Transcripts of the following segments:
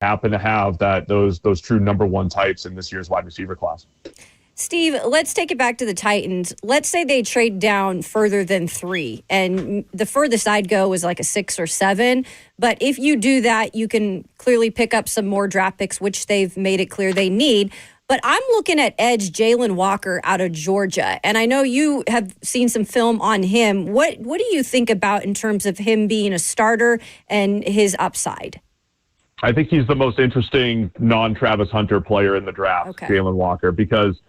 happen to have those true number one types in this year's wide receiver class. Steve, let's take it back to the Titans. Let's say they trade down further than 3, and the furthest I'd go is like a 6 or 7. But if you do that, you can clearly pick up some more draft picks, which they've made it clear they need. But I'm looking at edge Jalen Walker out of Georgia, and I know you have seen some film on him. What do you think about in terms of him being a starter and his upside? I think he's the most interesting non-Travis Hunter player in the draft, Jalen Walker, because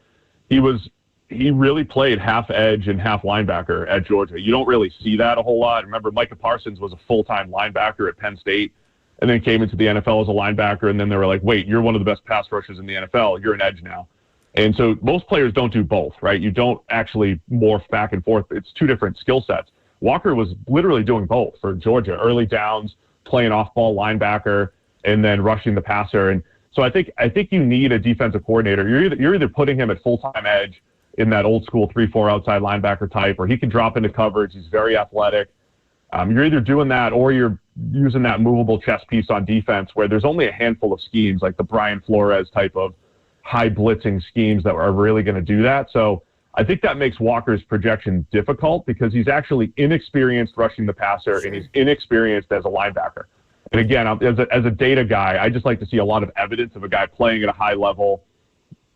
he really played half edge and half linebacker at Georgia. You don't really see that a whole lot. Remember, Micah Parsons was a full-time linebacker at Penn State and then came into the NFL as a linebacker, and then they were like, wait, you're one of the best pass rushers in the NFL. You're an edge now. And so most players don't do both, right? You don't actually morph back and forth. It's two different skill sets. Walker was literally doing both for Georgia, early downs, playing off-ball linebacker, and then rushing the passer. And so I think you need a defensive coordinator. You're either putting him at full-time edge in that old school 3-4 outside linebacker type, or he can drop into coverage. He's very athletic. You're either doing that or you're using that movable chess piece on defense where there's only a handful of schemes, like the Brian Flores type of high blitzing schemes that are really going to do that. So I think that makes Walker's projection difficult because he's actually inexperienced rushing the passer and he's inexperienced as a linebacker. And again, as a data guy, I just like to see a lot of evidence of a guy playing at a high level,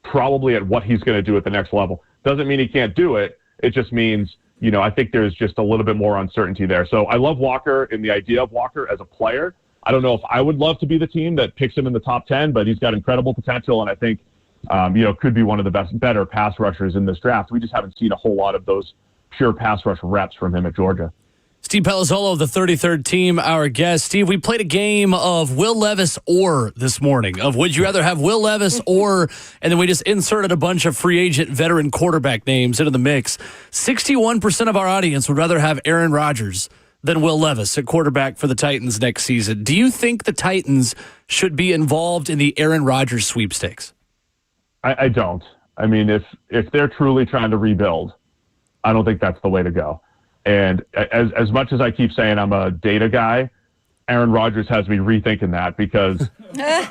probably at what he's going to do at the next level. Doesn't mean he can't do it. It just means, I think there's just a little bit more uncertainty there. So I love Walker and the idea of Walker as a player. I don't know if I would love to be the team that picks him in the top 10, but he's got incredible potential. And I think, could be one of the better pass rushers in this draft. We just haven't seen a whole lot of those pure pass rush reps from him at Georgia. Steve Palazzolo, the 33rd team, our guest. Steve, we played a game of Will Levis or this morning, of would you rather have Will Levis or, and then we just inserted a bunch of free agent veteran quarterback names into the mix. 61% of our audience would rather have Aaron Rodgers than Will Levis at quarterback for the Titans next season. Do you think the Titans should be involved in the Aaron Rodgers sweepstakes? I don't. I mean, if they're truly trying to rebuild, I don't think that's the way to go. And as much as I keep saying I'm a data guy, Aaron Rodgers has me rethinking that because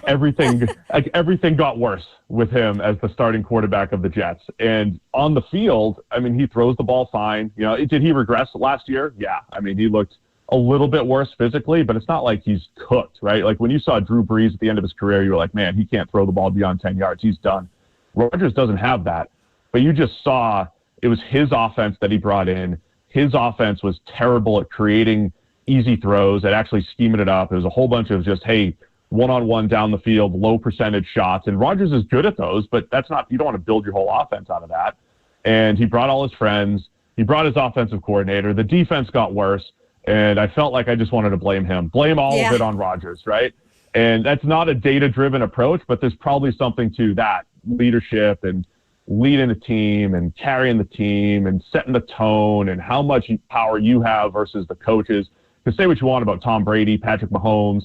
everything got worse with him as the starting quarterback of the Jets. And on the field, I mean, he throws the ball fine. Did he regress last year? Yeah. I mean, he looked a little bit worse physically, but it's not like he's cooked, right? Like when you saw Drew Brees at the end of his career, you were like, man, he can't throw the ball beyond 10 yards. He's done. Rodgers doesn't have that. But you just saw it was his offense that he brought in. His offense was terrible at creating easy throws, at actually scheming it up. It was a whole bunch of just, hey, one-on-one down the field, low percentage shots. And Rodgers is good at those, but that's not, you don't want to build your whole offense out of that. And he brought all his friends. He brought his offensive coordinator. The defense got worse. And I felt like I just wanted to blame him. Blame all of it on Rodgers, right? And that's not a data-driven approach, but there's probably something to that leadership and leading the team and carrying the team and setting the tone and how much power you have versus the coaches. Because say what you want about Tom Brady, Patrick Mahomes,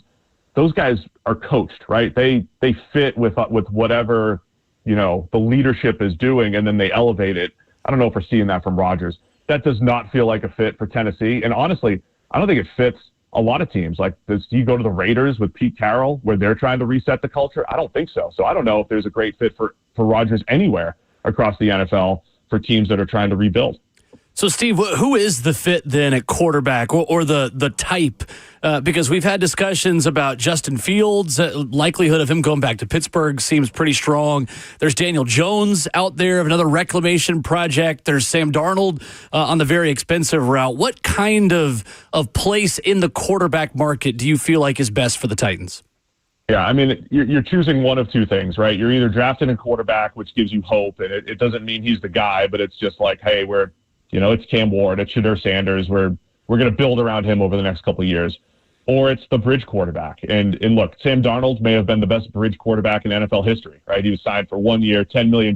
those guys are coached, right? They fit with whatever, the leadership is doing, and then they elevate it. I don't know if we're seeing that from Rodgers. That does not feel like a fit for Tennessee. And honestly, I don't think it fits a lot of teams. Like, do you go to the Raiders with Pete Carroll where they're trying to reset the culture? I don't think so. So I don't know if there's a great fit for Rodgers anywhere across the NFL for teams that are trying to rebuild. So, Steve, who is the fit then at quarterback or the type? Because we've had discussions about Justin Fields. Likelihood of him going back to Pittsburgh seems pretty strong. There's Daniel Jones out there of another reclamation project. There's Sam Darnold on the very expensive route. What kind of place in the quarterback market do you feel like is best for the Titans? Yeah, I mean, you're choosing one of two things, right? You're either drafting a quarterback, which gives you hope, and it doesn't mean he's the guy, but it's just like, hey, it's Cam Ward, it's Shedeur Sanders. We're going to build around him over the next couple of years. Or it's the bridge quarterback. And look, Sam Darnold may have been the best bridge quarterback in NFL history, right? He was signed for 1 year, $10 million.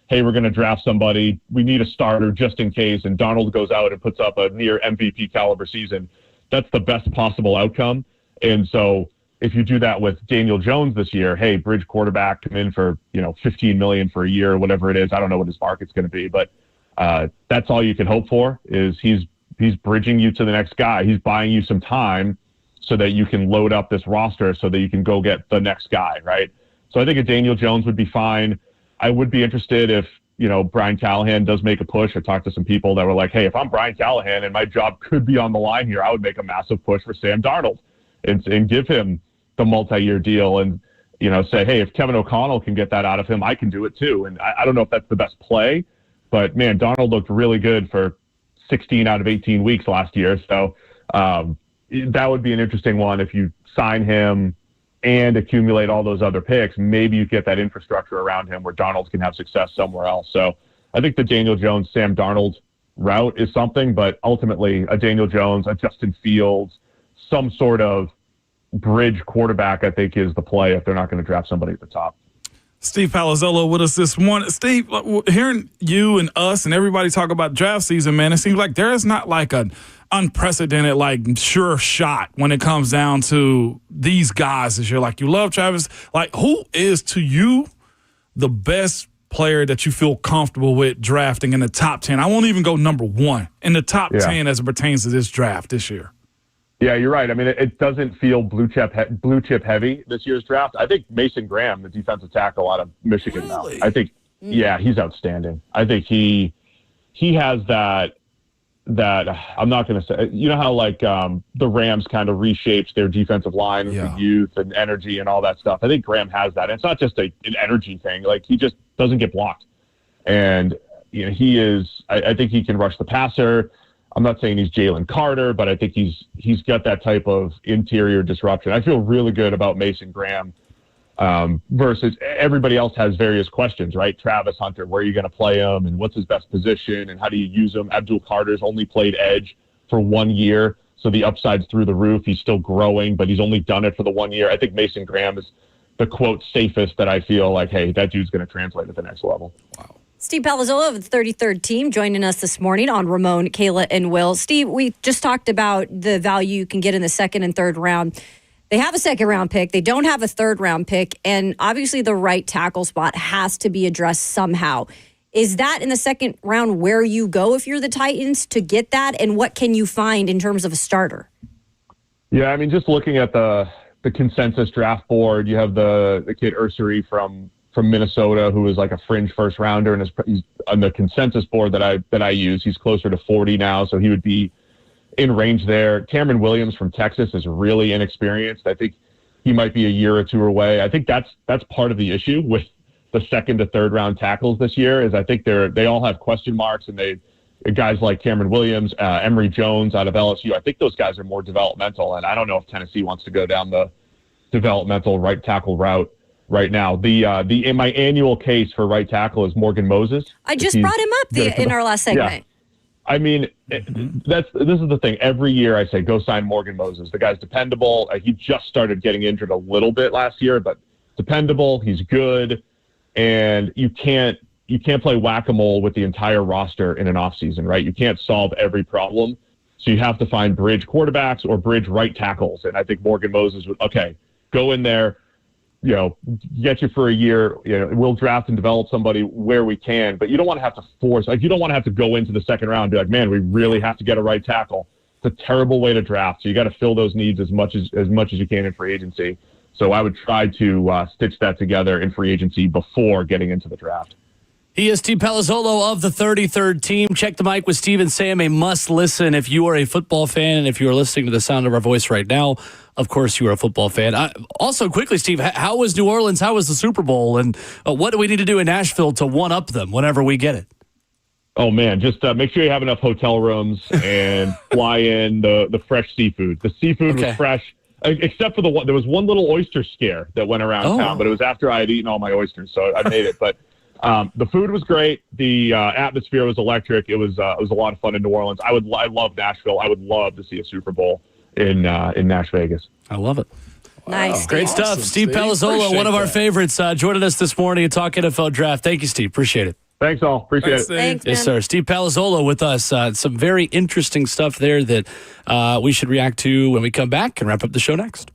Hey, we're going to draft somebody. We need a starter just in case. And Darnold goes out and puts up a near MVP caliber season. That's the best possible outcome. And so if you do that with Daniel Jones this year, hey, bridge quarterback, come in for, $15 million for a year, whatever it is. I don't know what his market's going to be, but that's all you can hope for is he's bridging you to the next guy. He's buying you some time so that you can load up this roster so that you can go get the next guy, right? So I think a Daniel Jones would be fine. I would be interested if, Brian Callahan does make a push. I talked to some people that were like, hey, if I'm Brian Callahan and my job could be on the line here, I would make a massive push for Sam Darnold and give him the multi-year deal and, say, hey, if Kevin O'Connell can get that out of him, I can do it too. And I don't know if that's the best play, but man, Darnold looked really good for 16 out of 18 weeks last year. So that would be an interesting one. If you sign him and accumulate all those other picks, maybe you get that infrastructure around him where Darnold can have success somewhere else. So I think the Daniel Jones, Sam Darnold route is something, but ultimately a Daniel Jones, a Justin Fields, some sort of bridge quarterback, I think, is the play if they're not going to draft somebody at the top. Steve Palazzolo with us this morning. Steve, hearing you and us and everybody talk about draft season, man, it seems like there is not like an unprecedented, like, sure shot when it comes down to these guys this year. Like, you love Travis. Like, who is, to you, the best player that you feel comfortable with drafting in the top 10? I won't even go number one. In the top 10 as it pertains to this draft this year. Yeah, you're right. I mean, it doesn't feel blue chip heavy this year's draft. I think Mason Graham, the defensive tackle out of Michigan, Really? now. I think, he's outstanding. I think he has that I'm not going to say, how like the Rams kind of reshaped their defensive line with the youth and energy and all that stuff. I think Graham has that. And it's not just an energy thing. Like, he just doesn't get blocked. And, he is, I think he can rush the passer. I'm not saying he's Jalen Carter, but I think he's got that type of interior disruption. I feel really good about Mason Graham versus everybody else has various questions, right? Travis Hunter, where are you going to play him, and what's his best position, and how do you use him? Abdul Carter's only played edge for 1 year, so the upside's through the roof. He's still growing, but he's only done it for the 1 year. I think Mason Graham is the, quote, safest that I feel like, hey, that dude's going to translate at the next level. Wow. Steve Palazzolo of the 33rd team joining us this morning on Ramon, Kayla, and Will. Steve, we just talked about the value you can get in the second and third round. They have a second round pick. They don't have a third round pick. And obviously the right tackle spot has to be addressed somehow. Is that in the second round where you go if you're the Titans to get that? And what can you find in terms of a starter? Yeah, I mean, just looking at the consensus draft board, you have the kid Ursary from Minnesota, who is like a fringe first rounder, and he's on the consensus board that I use. He's closer to 40 now, so he would be in range there. Cameron Williams from Texas is really inexperienced. I think he might be a year or two away. I think that's part of the issue with the second to third round tackles this year. Is I think they all have question marks, and guys like Cameron Williams, Emory Jones out of LSU. I think those guys are more developmental, and I don't know if Tennessee wants to go down the developmental right tackle route right now. My annual case for right tackle is Morgan Moses. I just brought him up in our last segment. Yeah. I mean, this is the thing. Every year I say, go sign Morgan Moses. The guy's dependable. He just started getting injured a little bit last year, but dependable. He's good, and you can't play whack-a-mole with the entire roster in an offseason, right? You can't solve every problem, so you have to find bridge quarterbacks or bridge right tackles. And I think Morgan Moses would go in there. Get you for a year. We'll draft and develop somebody where we can, but you don't want to have to force. Like, you don't want to have to go into the second round and be like, man, we really have to get a right tackle. It's a terrible way to draft. So you got to fill those needs as much as you can in free agency. So I would try to stitch that together in free agency before getting into the draft. He is Steve Palazzolo of the 33rd team. Check the Mic with Steve and Sam, a must listen if you are a football fan, and if you are listening to the sound of our voice right now, of course you are a football fan. Also, quickly, Steve, how was New Orleans? How was the Super Bowl? And what do we need to do in Nashville to one-up them whenever we get it? Oh, man, just make sure you have enough hotel rooms and fly in the fresh seafood. The seafood was fresh, except for there was one little oyster scare that went around town, but it was after I had eaten all my oysters, so I made it. But the food was great. The atmosphere was electric. It was a lot of fun in New Orleans. I love Nashville. I would love to see a Super Bowl in Nash Vegas. I love it. Nice. Great stuff. Steve Palazzolo, one of our favorites, joining us this morning to talk NFL draft. Thank you, Steve. Appreciate it. Thanks, all. Appreciate it. Thanks, yes, sir. Steve Palazzolo with us. Some very interesting stuff there that we should react to when we come back and wrap up the show next.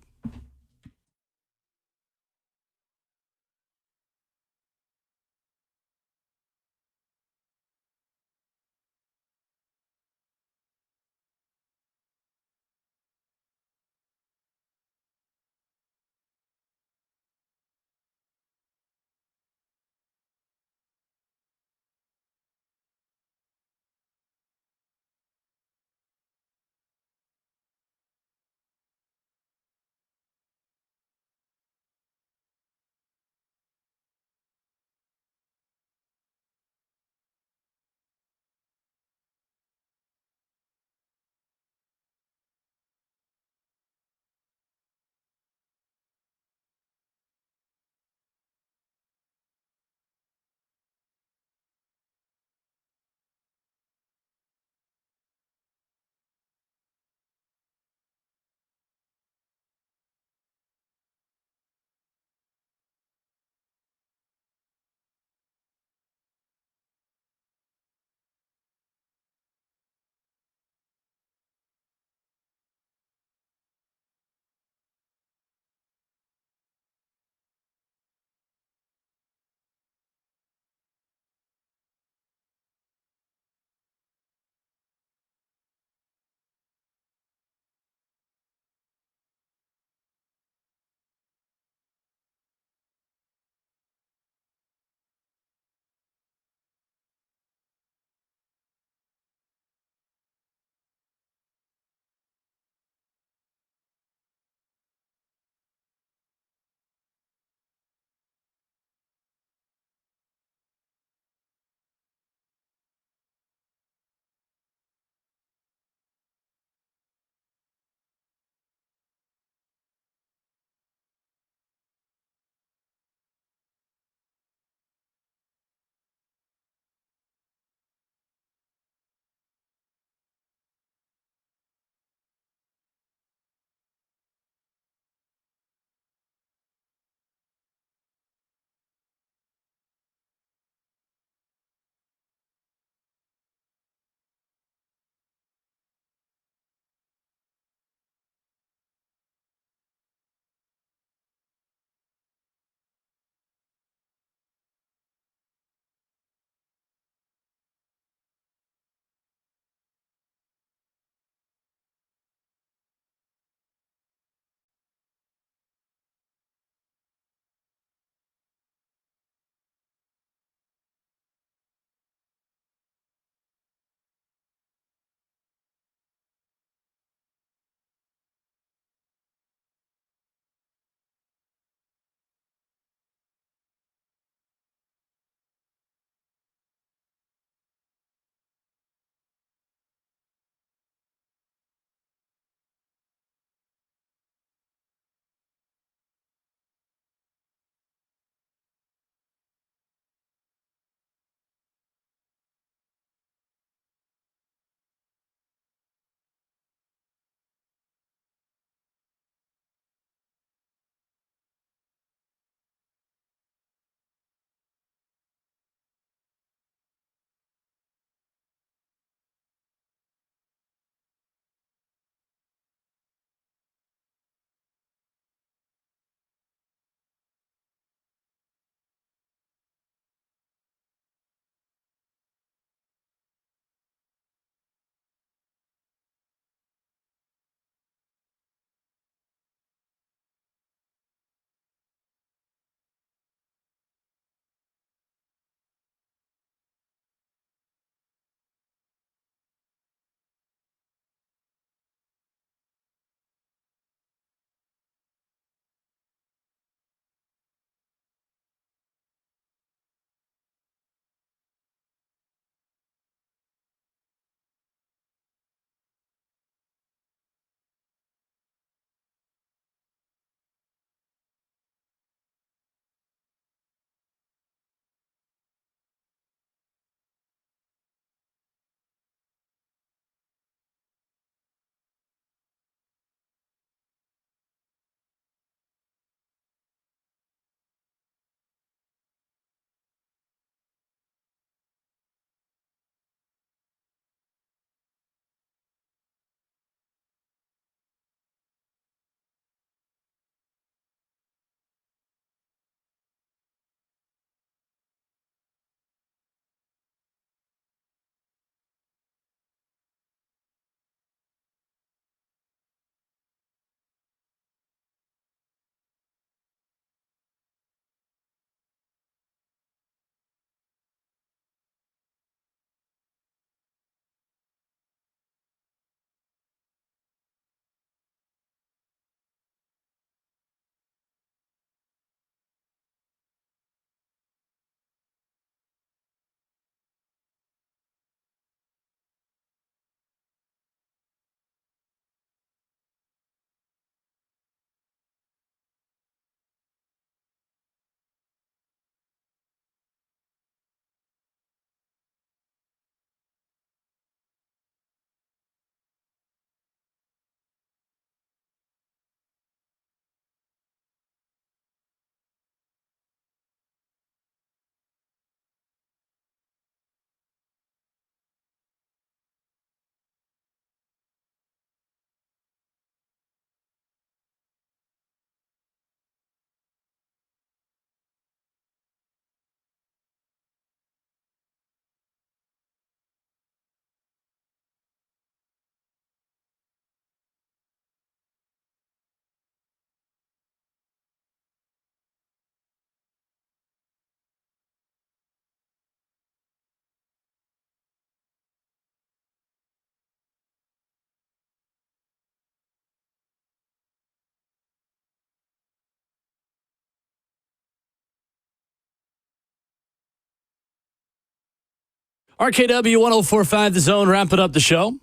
RKW 104.5 The Zone, wrapping up the show.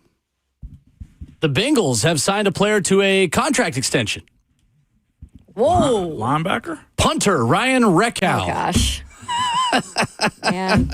The Bengals have signed a player to a contract extension. Whoa. Linebacker? Punter Ryan Reckow. Oh, gosh. Man.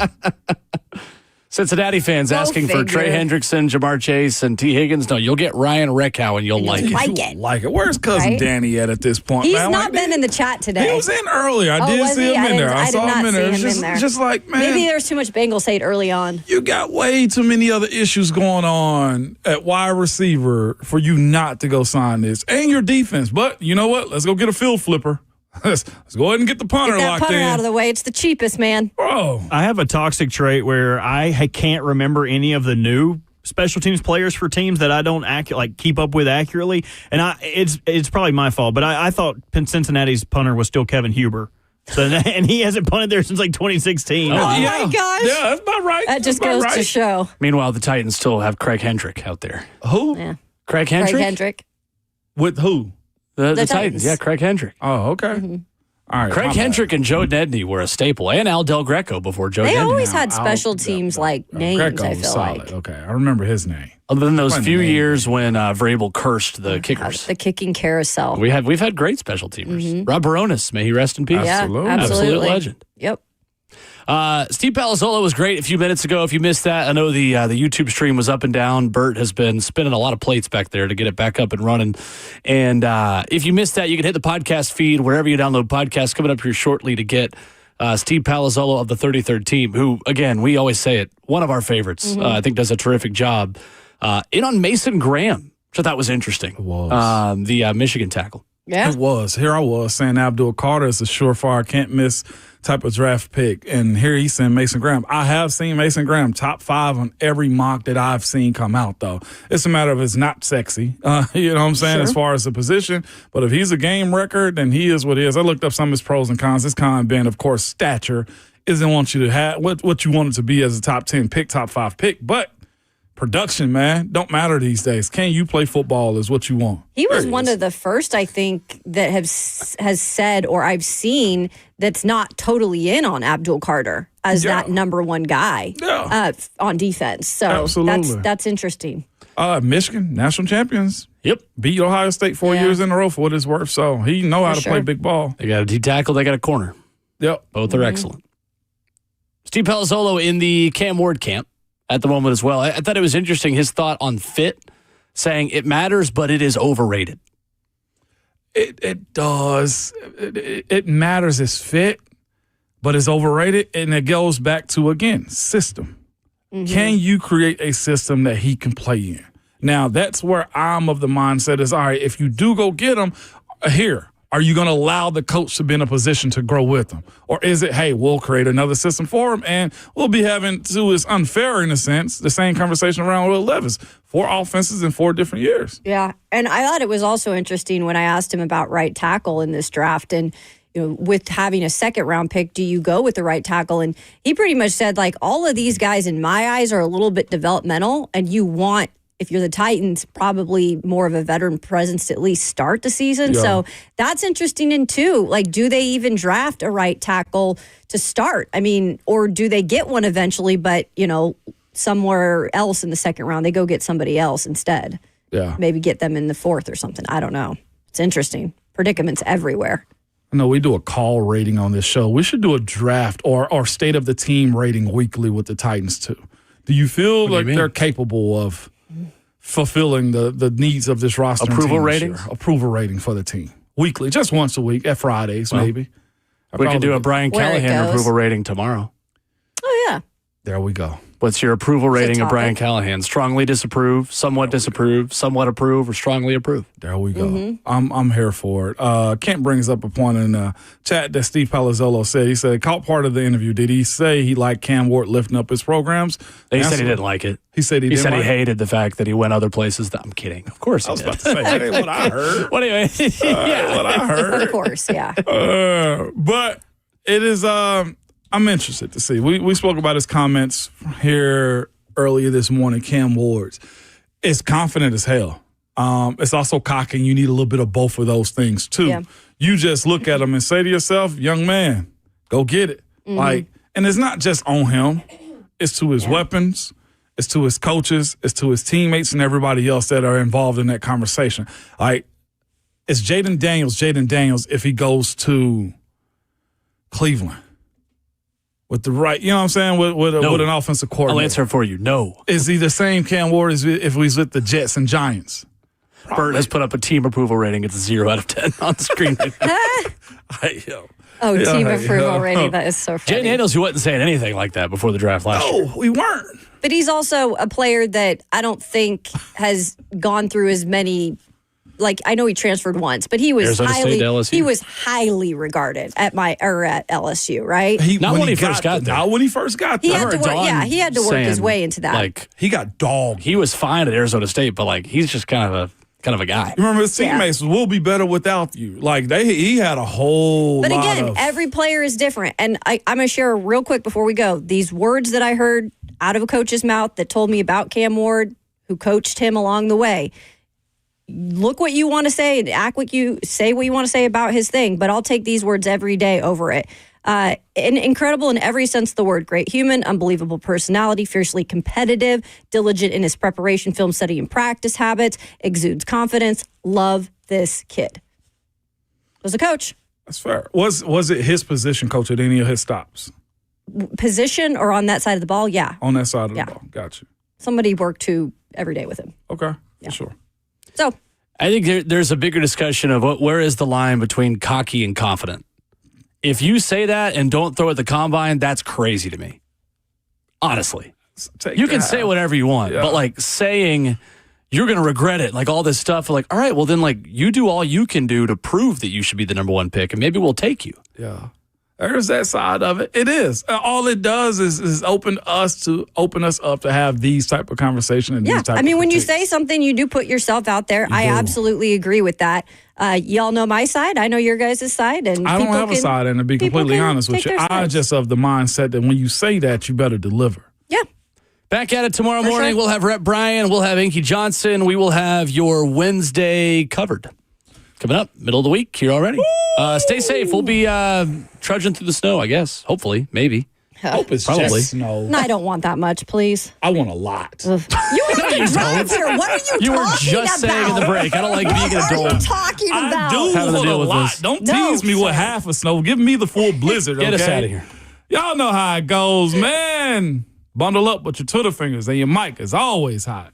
Cincinnati fans Go asking for Trey figure. Hendrickson, Jamar Chase, and T. Higgins. No, you'll get Ryan Reckow, and you'll like it. Like it. Where's Cousin Right? Danny at this point? He's man? not been in the chat today. He was in earlier. I did was see he? him I in there. didn't- I I saw did him not in there. see It's him in there. just like, man. Maybe there's too much Bengals hate early on. You got way too many other issues going on at wide receiver for you not to go sign this. And your defense. But you know what? Let's go get a field flipper. Let's go ahead and get the punter Get that locked punter in. out of the way. It's the cheapest, man. Bro. I have a toxic trait where I can't remember any of the new special teams players for teams that I don't keep up with accurately, and it's probably my fault. But I thought Cincinnati's punter was still Kevin Huber, and he hasn't punted there since like 2016. Oh my gosh. Yeah, that's about right. That just goes to show. Meanwhile, the Titans still have Craig Hendrick out there. Who? Yeah. Craig Hendrick? Craig Hendrick. With who? The Titans. Titans. Yeah, Craig Hendrick. Oh, okay. Mm-hmm. All right. Craig Hendrick and Joe Nedney were a staple, and Al Del Greco before Joe They Nedney. always had special teams names, Greco I was feel solid. like. Okay, I remember his name. Other than those Funny few name. years when Vrabel cursed the kickers. The kicking carousel. We've had great special teamers. Rob Baronis, may he rest in peace. Yeah, Absolutely. absolutely. Absolute legend. Yep. Steve Palazzolo was great a few minutes ago. If you missed that, I know the YouTube stream was up and down. Bert has been spinning a lot of plates back there to get it back up and running. And if you missed that, you can hit the podcast feed wherever you download podcasts. Coming up here shortly to get Steve Palazzolo of the 33rd team, who, again, we always say it, one of our favorites. I think does a terrific job. In on Mason Graham, which I thought was interesting. It was. The Michigan tackle. Yeah. It was. Here I was saying Abdul Carter is a surefire, can't miss type of draft pick. And here he's saying Mason Graham. I have seen Mason Graham top 5 on every mock that I've seen come out, though. It's a matter of it's not sexy, you know what I'm saying, as far as the position. But if he's a game record, then he is what he is. I looked up some of his pros and cons. His con being, of course, stature isn't want you to have what you want it to be as a top 10 pick, top 5 pick. But production, man, don't matter these days. Can you play football is what you want. He was one of the first, I think, that has said, or I've seen, that's not totally in on Abdul Carter as that number one guy on defense. So Absolutely. that's interesting. Michigan, national champions. Yep. Beat Ohio State 4 years in a row for what it's worth. So he know how to play big ball. They got a D tackle, they got a corner. Yep. Both are excellent. Steve Palazzolo in the Cam Ward camp at the moment as well. I thought it was interesting, his thought on fit, saying it matters, but it is overrated. It does. It matters as fit, but it's overrated. And it goes back to, again, system. Can you create a system that he can play in? Now, that's where I'm of the mindset is, all right, if you do go get him, here, are you going to allow the coach to be in a position to grow with him? Or is it, hey, we'll create another system for him and we'll be having, to is unfair in a sense, the same conversation around Will Levis. 4 offenses in 4 different years. Yeah. And I thought it was also interesting when I asked him about right tackle in this draft. And, you know, with having a second round pick, do you go with the right tackle? And he pretty much said, like, all of these guys in my eyes are a little bit developmental, and you want, if you're the Titans, probably more of a veteran presence to at least start the season. Yeah. So that's interesting. And too, like, do they even draft a right tackle to start? I mean, or do they get one eventually, but, you know, somewhere else in the second round, they go get somebody else instead. Yeah. Maybe get them in the 4th or something. I don't know. It's interesting. Predicaments everywhere. I know we do a call rating on this show. We should do a draft or state of the team rating weekly with the Titans too. Do you feel like they're capable of fulfilling the needs of this roster? Approval ratings? Approval rating for the team. Weekly, just once a week, at Fridays maybe. We can do a Brian Where it Callahan goes. approval rating tomorrow. Oh, yeah. There we go. What's your approval rating of Brian topic. Callahan? Strongly disapprove, somewhat disapprove, somewhat approve, or strongly approve? There we go. I'm here for it. Kent brings up a point in the chat that Steve Palazzolo said. He said, caught part of the interview. Did he say he liked Cam Ward lifting up his programs? He said he didn't like it. He said he said he hated the fact that he went other places. I'm kidding. Of course he I was did. about to say, that ain't what I heard. Well, anyway, yeah. What I heard. Of course, yeah. But it is, I'm interested to see. We spoke about his comments here earlier this morning, Cam Ward's. It's confident as hell. It's also cocky. You need a little bit of both of those things, too. Yeah. You just look at him and say to yourself, young man, go get it. Like, and it's not just on him. It's to his weapons. It's to his coaches. It's to his teammates and everybody else that are involved in that conversation. Like, it's Jaden Daniels if he goes to Cleveland with the right, you know what I'm saying, with an offensive coordinator. I'll answer it for you. No. Is he the same Cam Ward as if he's with the Jets and Giants? Bert has put up a team approval rating. It's a 0 out of 10 on the screen. Team approval rating. That is so funny. Jaden Daniels, you wasn't saying anything like that before the draft last year. No, we weren't. But he's also a player that I don't think has gone through as many. Like, I know he transferred once, but he was highly regarded at LSU, right? Not when he first got there. Not when he first got there. He had to work his way into that. Like, he got dogged. He was fine at Arizona State, but like he's just kind of a guy. Remember, his teammates will be better without you. Like he had a whole. But again, every player is different, and I'm gonna share real quick before we go these words that I heard out of a coach's mouth that told me about Cam Ward, who coached him along the way. Look what you want to say and act what you say what you want to say about his thing, but I'll take these words every day over it. Incredible in every sense of the word. Great human, unbelievable personality, fiercely competitive, diligent in his preparation, film study, and practice habits, exudes confidence. Love this kid. Was a coach. That's fair. Was it his position coach at any of his stops? Position or on that side of the ball? Yeah. On that side of the ball. Gotcha. Somebody worked every day with him. Okay. Yeah. For sure. So I think there's a bigger discussion of where is the line between cocky and confident. If you say that and don't throw at the combine, that's crazy to me. Honestly. You can say whatever you want, but like saying you're going to regret it, like all this stuff, like, all right, well then like you do all you can do to prove that you should be the number one pick and maybe we'll take you. Yeah. There's that side of it. It is. All it does is open us up to have these type of conversation and these type I mean, when you say something, you do put yourself out there. I absolutely agree with that. Y'all know my side. I know your guys' side. And I don't have a side, and to be completely honest with you, I just of the mindset that when you say that, you better deliver. Yeah. Back at it tomorrow morning. We'll have Rep Brian. We'll have Inky Johnson. We will have your Wednesday covered. Coming up, middle of the week here already. Stay safe. We'll be trudging through the snow, I guess. Hopefully, maybe. Hope it's Probably. just snow. No, I don't want that much, please. I want a lot. You have to drive here. What are you talking about? You were just saying in the break. I don't like being an adult. What are you talking about? I do want a lot. Don't tease me with half a snow. Give me the full blizzard, Get us out of here. Y'all know how it goes, man. Bundle up with your Twitter fingers and your mic is always hot.